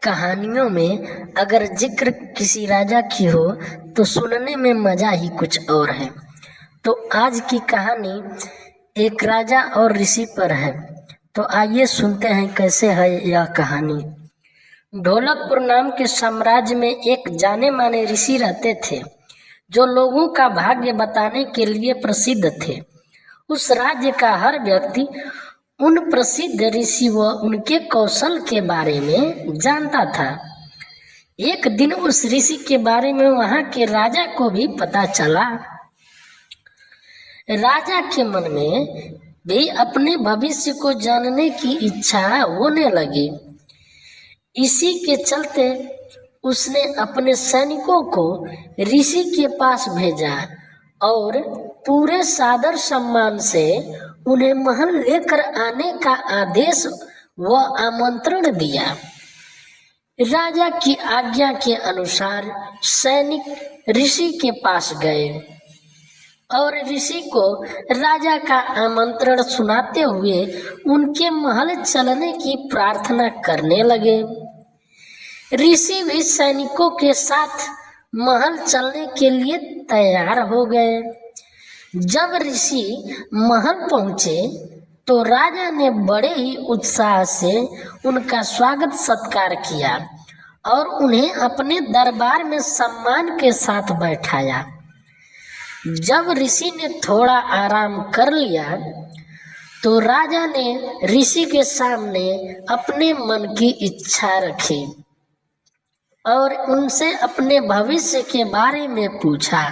कहानियों में अगर जिक्र किसी राजा की हो तो सुनने में मजा ही कुछ और है। तो आज की कहानी एक राजा और ऋषि पर है। तो आइए सुनते हैं कैसे है यह कहानी। ढोलकपुर नाम के साम्राज्य में एक जाने माने ऋषि रहते थे जो लोगों का भाग्य बताने के लिए प्रसिद्ध थे। उस राज्य का हर व्यक्ति उन प्रसिद्ध ऋषि व उनके कौशल के बारे में जानता था। एक दिन उस ऋषि के बारे में वहां के राजा को भी पता चला। राजा के मन में भी अपने भविष्य को जानने की इच्छा होने लगी। इसी के चलते उसने अपने सैनिकों को ऋषि के पास भेजा और पूरे सादर सम्मान से उन्हें महल लेकर आने का आदेश व आमंत्रण दिया। राजा की आज्ञा के अनुसार सैनिक ऋषि के पास गए और ऋषि को राजा का आमंत्रण सुनाते हुए उनके महल चलने की प्रार्थना करने लगे। ऋषि भी सैनिकों के साथ महल चलने के लिए तैयार हो गए। जब ऋषि महल पहुंचे तो राजा ने बड़े ही उत्साह से उनका स्वागत सत्कार किया और उन्हें अपने दरबार में सम्मान के साथ बैठाया। जब ऋषि ने थोड़ा आराम कर लिया तो राजा ने ऋषि के सामने अपने मन की इच्छा रखी और उनसे अपने भविष्य के बारे में पूछा।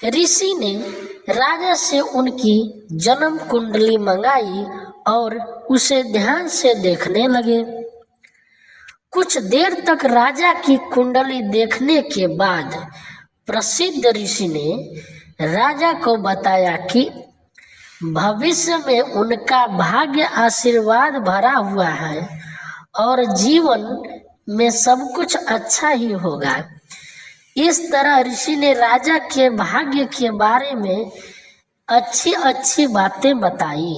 ऋषि ने राजा से उनकी जन्म कुंडली मंगाई और उसे ध्यान से देखने लगे। कुछ देर तक राजा की कुंडली देखने के बाद प्रसिद्ध ऋषि ने राजा को बताया कि भविष्य में उनका भाग्य आशीर्वाद भरा हुआ है और जीवन में सब कुछ अच्छा ही होगा। इस तरह ऋषि ने राजा के भाग्य के बारे में अच्छी अच्छी बातें बताई।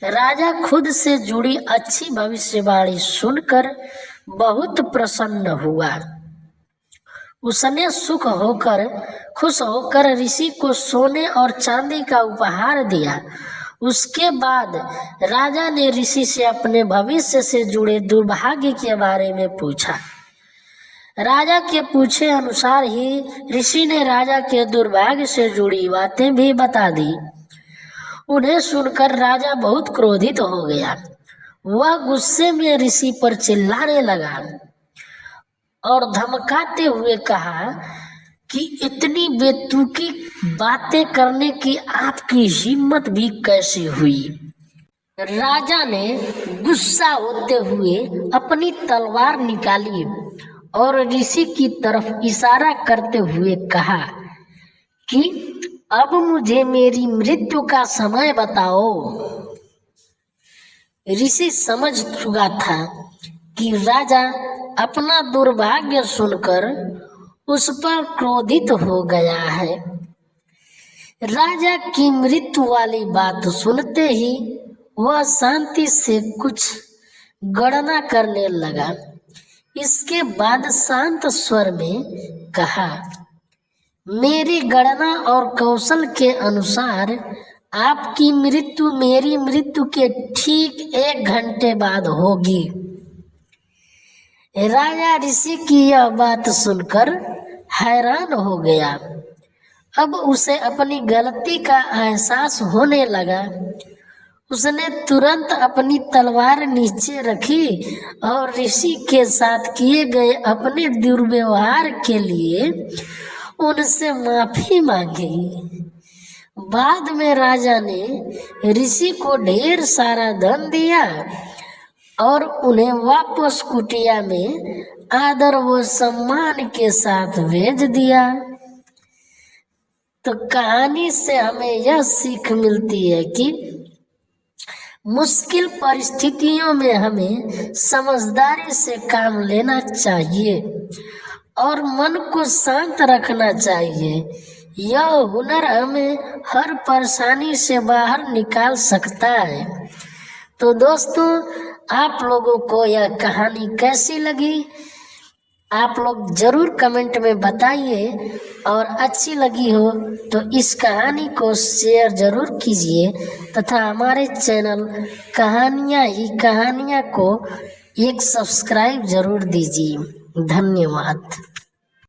राजा खुद से जुड़ी अच्छी भविष्यवाणी सुनकर बहुत प्रसन्न हुआ। उसने खुश होकर ऋषि को सोने और चांदी का उपहार दिया। उसके बाद राजा ने ऋषि से अपने भविष्य से जुड़े दुर्भाग्य के बारे में पूछा। राजा के पूछे अनुसार ही ऋषि ने राजा के दुर्भाग्य से जुड़ी बातें भी बता दी। उन्हें सुनकर राजा बहुत क्रोधित हो गया। वह गुस्से में ऋषि पर चिल्लाने लगा और धमकाते हुए कहा कि इतनी बेतुकी बातें करने की आपकी हिम्मत भी कैसी हुई। राजा ने गुस्सा होते हुए अपनी तलवार निकाली और ऋषि की तरफ इशारा करते हुए कहा कि अब मुझे मेरी मृत्यु का समय बताओ। ऋषि समझ चुका था कि राजा अपना दुर्भाग्य सुनकर उस पर क्रोधित हो गया है। राजा की मृत्यु वाली बात सुनते ही वह शांति से कुछ गणना करने लगा। इसके बाद शांत स्वर में कहा, मेरी गणना और कौशल के अनुसार आपकी मृत्यु मेरी मृत्यु के ठीक 1 घंटे बाद होगी। राजा ऋषि की यह बात सुनकर हैरान हो गया। अब उसे अपनी गलती का एहसास होने लगा। उसने तुरंत अपनी तलवार नीचे रखी और ऋषि के साथ किए गए अपने दुर्व्यवहार के लिए उनसे माफी मांगी। बाद में राजा ने ऋषि को ढेर सारा धन दिया और उन्हें वापस कुटिया में आदर व सम्मान के साथ भेज दिया। तो कहानी से हमें यह सीख मिलती है कि मुश्किल परिस्थितियों में हमें समझदारी से काम लेना चाहिए और मन को शांत रखना चाहिए। यह हुनर हमें हर परेशानी से बाहर निकाल सकता है। तो दोस्तों, आप लोगों को यह कहानी कैसी लगी आप लोग ज़रूर कमेंट में बताइए, और अच्छी लगी हो तो इस कहानी को शेयर ज़रूर कीजिए तथा हमारे चैनल कहानियाँ को एक सब्सक्राइब ज़रूर दीजिए। धन्यवाद।